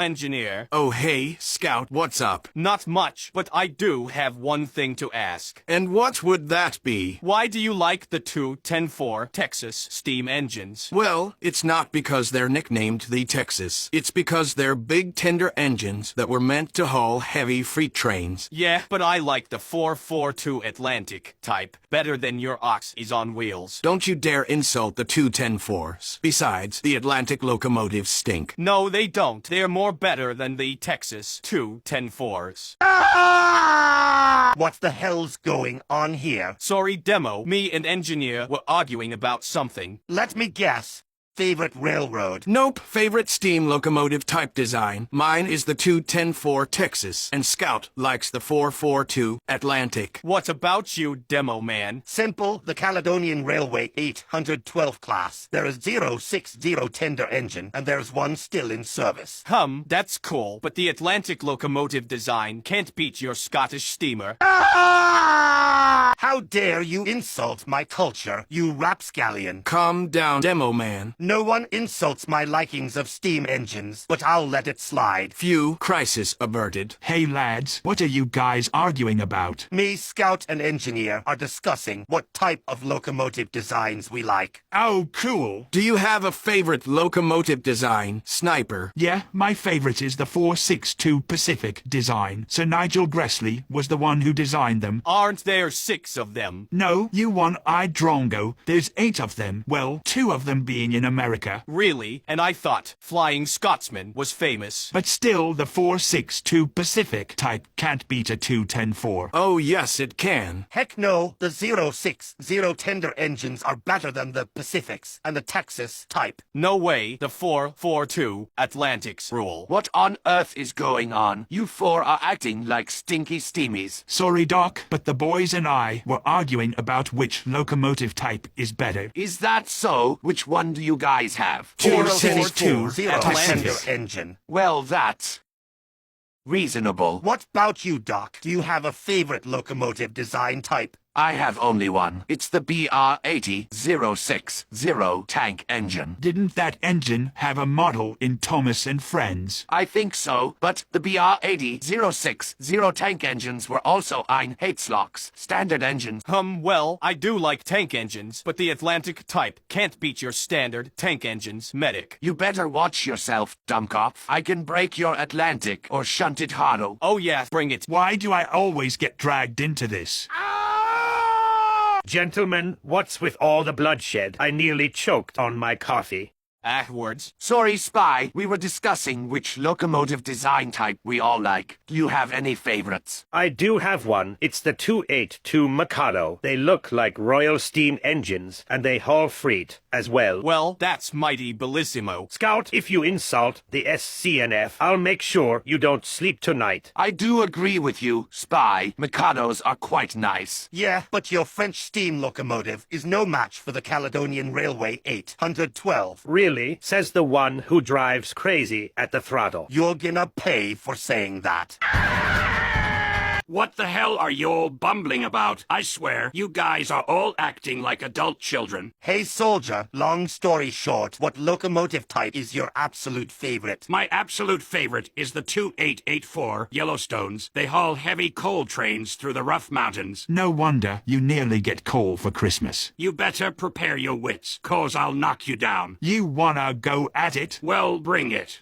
engineer. Oh hey, Scout, what's up? Not much, but I do have one thing to ask. And what would that be? Why do you like the two 10-4 Texas steam engines? Well, it's not because they're nicknamed the Texas. It's because they're big tender engines that were meant to haul heavy freight trains. Yeah, but I like the 442 Atlantic type better than your ox is on wheels. Don't you dare insult the two 10-4s. Besides, the Atlantic locomotives stink. No, they don't. They're more better than the Texas two 10-4s. What the hell's going on here? Sorry, Demo. Me and Engineer were arguing about something. Let me guess. Favorite railroad? Nope, favorite steam locomotive type design. Mine is the two 10-4 Texas, and Scout likes the 442 Atlantic. What about you, Demo Man? Simple, the Caledonian Railway 812 class. There is 060 tender engine, and there's one still in service. That's cool, but the Atlantic locomotive design can't beat your Scottish steamer. How dare you insult my culture, you rapscallion? Calm down, Demo Man. No one insults my likings of steam engines, but I'll let it slide. Phew, crisis averted. Hey lads, what are you guys arguing about? Me, Scout, and Engineer are discussing what type of locomotive designs we like. Oh, cool. Do you have a favorite locomotive design, Sniper? Yeah, my favorite is the 462 Pacific design. Sir Nigel Gressley was the one who designed them. Aren't there 6 of them? No, you one-eyed drongo. There's 8 of them. Well, 2 of them being in America. Really? And I thought Flying Scotsman was famous. But still, the 462 Pacific type can't beat a 210-4. Oh yes, it can. Heck no, the 060 tender engines are better than the Pacifics and the Texas type. No way, the 442 Atlantics rule. What on earth is going on? You four are acting like stinky steamies. Sorry, Doc, but the boys and I were arguing about which locomotive type is better. Is that so? Which one do you guys have? 462 tender Atlantic. engine. Well, that's reasonable. What about you, Doc? Do you have a favorite locomotive design type? I have only one. It's the BR-80 060 tank engine. Didn't that engine have a model in Thomas and Friends? I think so, but the BR-80 060 tank engines were also ein Hateslocks, standard engines. Well, I do like tank engines, but the Atlantic type can't beat your standard tank engines, Medic. You better watch yourself, dumbkopf. I can break your Atlantic or shunt it hardo. Oh yeah, bring it. Why do I always get dragged into this? Gentlemen, what's with all the bloodshed? I nearly choked on my coffee. Words. Sorry, Spy. We were discussing which locomotive design type we all like. Do you have any favorites? I do have one. It's the 282 Mikado. They look like Royal Steam engines, and they haul freight as well. Well, that's mighty bellissimo. Scout, if you insult the SCNF, I'll make sure you don't sleep tonight. I do agree with you, Spy. Mikados are quite nice. Yeah, but your French steam locomotive is no match for the Caledonian Railway 812. Really? Says the one who drives crazy at the throttle. You're gonna pay for saying that. What the hell are you all bumbling about? I swear, you guys are all acting like adult children. Hey, soldier, long story short, what locomotive type is your absolute favorite? My absolute favorite is the 2884 Yellowstones. They haul heavy coal trains through the rough mountains. No wonder you nearly get coal for Christmas. You better prepare your wits, 'cause I'll knock you down. You wanna go at it? Well, bring it.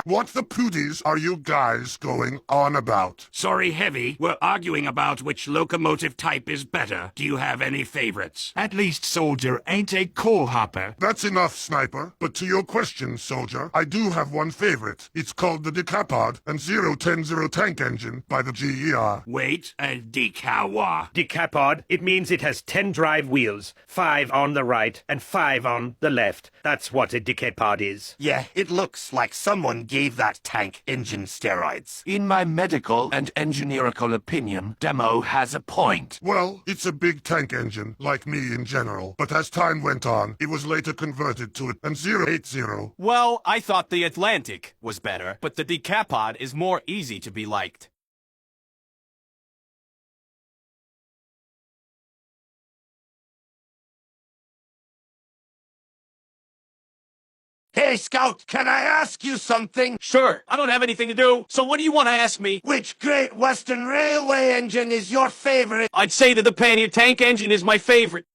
What the pooties are you guys going on about? Sorry, Heavy, we're arguing about which locomotive type is better. Do you have any favorites? At least Soldier ain't a coal hopper. That's enough, Sniper. But to your question, soldier, I do have one favorite. It's called the Decapod and 010 tank engine by the GER. Wait, a decawa. Decapod, it means it has 10 drive wheels, 5 on the right and 5 on the left. That's what a decapod is. Yeah, it looks like someone gave that tank engine steroids. In my medical and engineerical opinion, Demo has a point. Well, it's a big tank engine, like me in general. But as time went on, it was later converted to an 080. Well, I thought the Atlantic was better, but the Decapod is more easy to be liked. Hey, Scout, can I ask you something? Sure, I don't have anything to do, so what do you want to ask me? Which Great Western Railway engine is your favorite? I'd say that the Pannier tank engine is my favorite.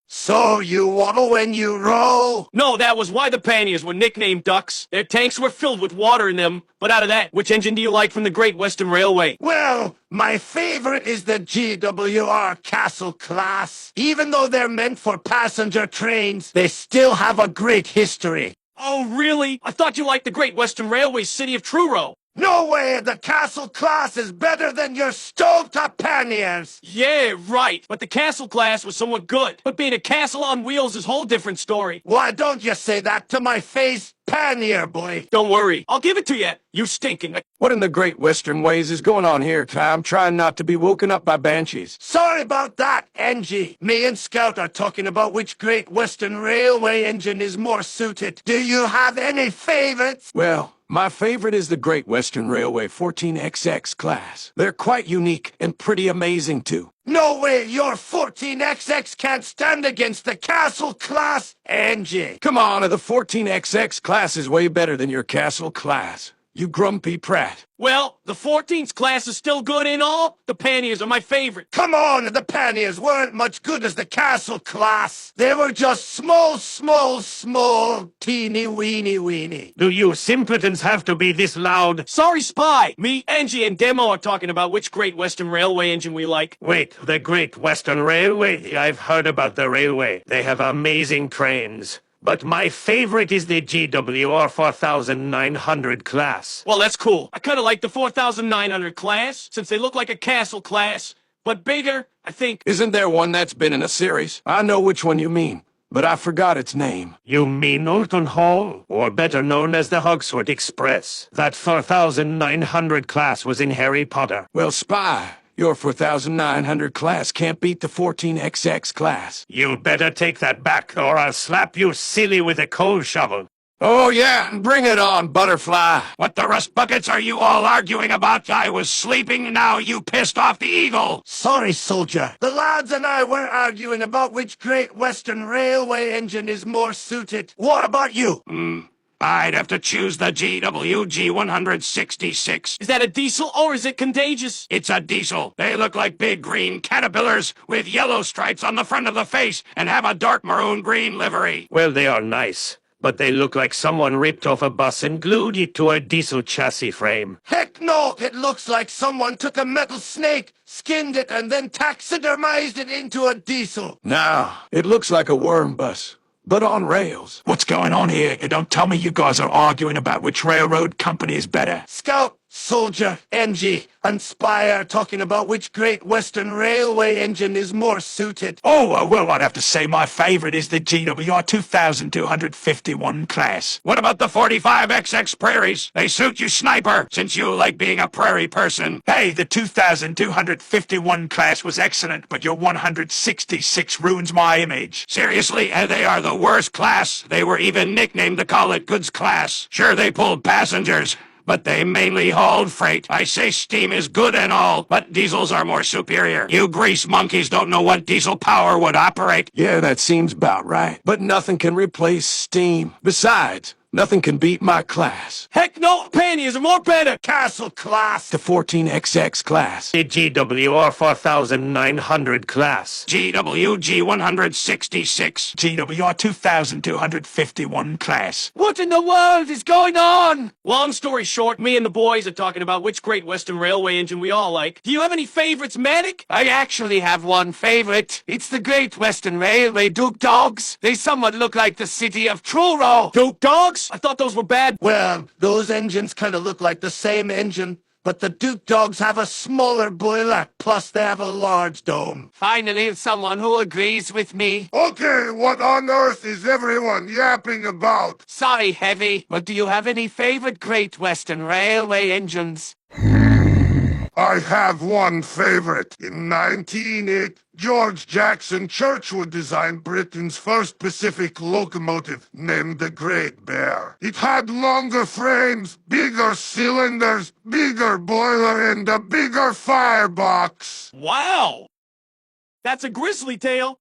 So you waddle when you roll? No, that was why the Panniers were nicknamed ducks. Their tanks were filled with water in them. But out of that, which engine do you like from the Great Western Railway? Well, my favorite is the GWR Castle class. Even though they're meant for passenger trains, they still have a great history. Oh, really? I thought you liked the Great Western Railway's City of Truro. No way! The Castle class is better than your stovetop panniers! Yeah, right. But the Castle class was somewhat good. But being a castle on wheels is a whole different story. Why don't you say that to my face, pannier boy? Don't worry. I'll give it to you. You stinking. What in the Great Western Ways is going on here, Tom? Trying not to be woken up by banshees. Sorry about that, Angie. Me and Scout are talking about which Great Western Railway engine is more suited. Do you have any favorites? Well, my favorite is the Great Western Railway 14XX class. They're quite unique and pretty amazing, too. No way your 14XX can't stand against the Castle class, Angie. Come on, the 14XX class is way better than your Castle class. You grumpy prat. Well, the 14th class is still good in all. The Panniers are my favorite. Come on, the panniers weren't much good as the Castle class. They were just small, teeny weeny. Do you simpletons have to be this loud? Sorry, Spy. Me, Angie, and Demo are talking about which Great Western Railway engine we like. Wait, the Great Western Railway? I've heard about the railway. They have amazing trains. But my favorite is the GWR 4900 class. Well, that's cool. I kind of like the 4900 class, since they look like a castle class. But bigger, I think. Isn't there one that's been in a series? I know which one you mean, but I forgot its name. You mean Knowlton Hall? Or better known as the Hogsworth Express. That 4900 class was in Harry Potter. Well, Spy, your 4900 class can't beat the 14XX class. You'd better take that back, or I'll slap you silly with a coal shovel. Oh yeah, bring it on, Butterfly. What the rust buckets are you all arguing about? I was sleeping, now you pissed off the eagle. Sorry, soldier. The lads and I were arguing about which Great Western Railway engine is more suited. What about you? I'd have to choose the GWG 166. Is that a diesel or is it contagious? It's a diesel. They look like big green caterpillars with yellow stripes on the front of the face and have a dark maroon green livery. Well, they are nice, but they look like someone ripped off a bus and glued it to a diesel chassis frame. Heck no! It looks like someone took a metal snake, skinned it, and then taxidermized it into a diesel. No, it looks like a worm bus, but on rails. What's going on here? You don't tell me you guys are arguing about which railroad company is better. Scout, Soldier, Angie, and Spy are talking about which Great Western Railway engine is more suited. Oh, well, I'd have to say my favorite is the GWR 2251 class. What about the 45XX Prairies? They suit you, Sniper, since you like being a prairie person. Hey, the 2251 class was excellent, but your 166 ruins my image. Seriously, they are the worst class. They were even nicknamed the Call It Goods class. Sure, they pulled passengers, but they mainly hauled freight. I say steam is good and all, but diesels are more superior. You grease monkeys don't know what diesel power would operate. Yeah, that seems about right. But nothing can replace steam. Besides, nothing can beat my class. Heck no, Panniers are more better. Castle class. The 14XX class. The GWR 4900 class. GWG 166. GWR 2251 class. What in the world is going on? Long story short, me and the boys are talking about which Great Western Railway engine we all like. Do you have any favorites, Manic? I actually have one favorite. It's the Great Western Railway Duke Dogs. They somewhat look like the city of Truro. Duke Dogs? I thought those were bad. Well, those engines kind of look like the same engine, but the Duke Dogs have a smaller boiler, plus they have a large dome. Finally, someone who agrees with me. Okay, what on earth is everyone yapping about? Sorry, Heavy, but do you have any favorite Great Western Railway engines? I have one favorite. In 1908, George Jackson Churchwood designed Britain's first Pacific locomotive, named the Great Bear. It had longer frames, bigger cylinders, bigger boiler, and a bigger firebox. Wow. That's a grisly tale.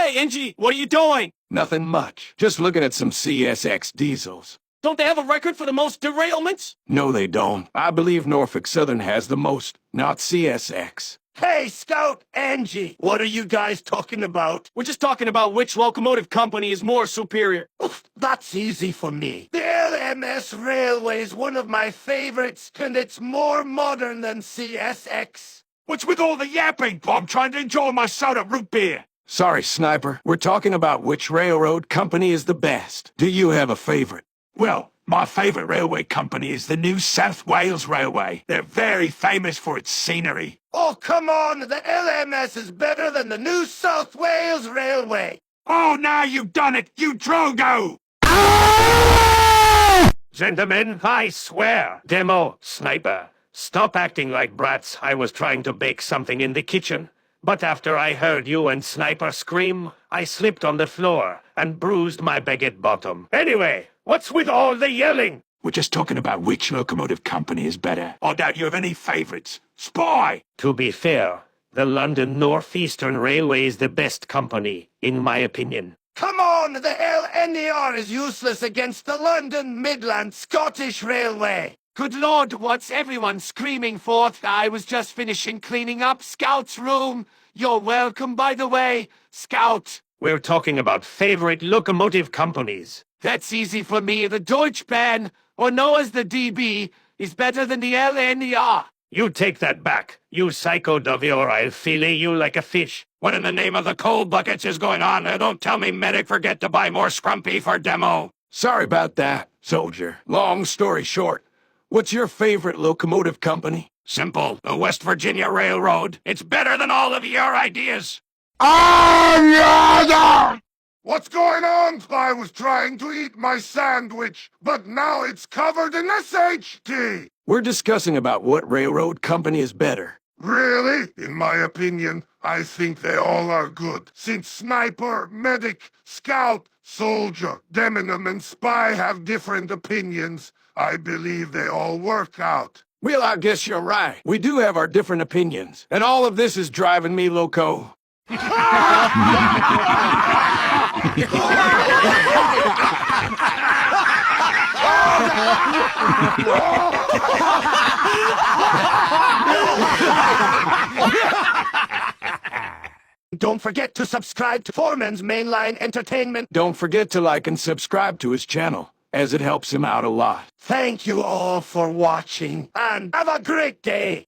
Hey, Angie, what are you doing? Nothing much. Just looking at some CSX diesels. Don't they have a record for the most derailments? No, they don't. I believe Norfolk Southern has the most, not CSX. Hey, Scout, Angie, what are you guys talking about? We're just talking about which locomotive company is more superior. Oof, that's easy for me. The LMS Railway is one of my favorites, and it's more modern than CSX. What's with all the yapping? I'm trying to enjoy my soda root beer. Sorry, Sniper. We're talking about which railroad company is the best. Do you have a favorite? Well, my favourite railway company is the New South Wales Railway. They're very famous for its scenery. Oh, come on, the LMS is better than the New South Wales Railway. Oh, now you've done it, you Drogo! Gentlemen, I swear. Demo, Sniper, stop acting like brats. I was trying to bake something in the kitchen. But after I heard you and Sniper scream, I slipped on the floor and bruised my baguette bottom. Anyway, what's with all the yelling? We're just talking about which locomotive company is better. I doubt you have any favourites. Spy! To be fair, the London North Eastern Railway is the best company, in my opinion. Come on, the LNER is useless against the London Midland Scottish Railway. Good Lord, what's everyone screaming for? I was just finishing cleaning up Scout's room. You're welcome, by the way, Scout. We're talking about favorite locomotive companies. That's easy for me. The Deutsche Bahn, or known as the DB, is better than the LNER. You take that back. You psycho Dovey, or I'll fillet you like a fish. What in the name of the coal buckets is going on? Don't tell me Medic forget to buy more scrumpy for Demo. Sorry about that, soldier. Long story short, what's your favorite locomotive company? Simple. The West Virginia Railroad. It's better than all of your ideas. What's going on? I was trying to eat my sandwich, but now it's covered in SHT. We're discussing about what railroad company is better. Really? In my opinion, I think they all are good. Since Sniper, Medic, Scout, Soldier, Deminum, and Spy have different opinions, I believe they all work out. Well, I guess you're right. We do have our different opinions. And all of this is driving me loco. Don't forget to subscribe to Foreman's Mainline Entertainment. Don't forget to like and subscribe to his channel, as it helps him out a lot. Thank you all for watching, and have a great day.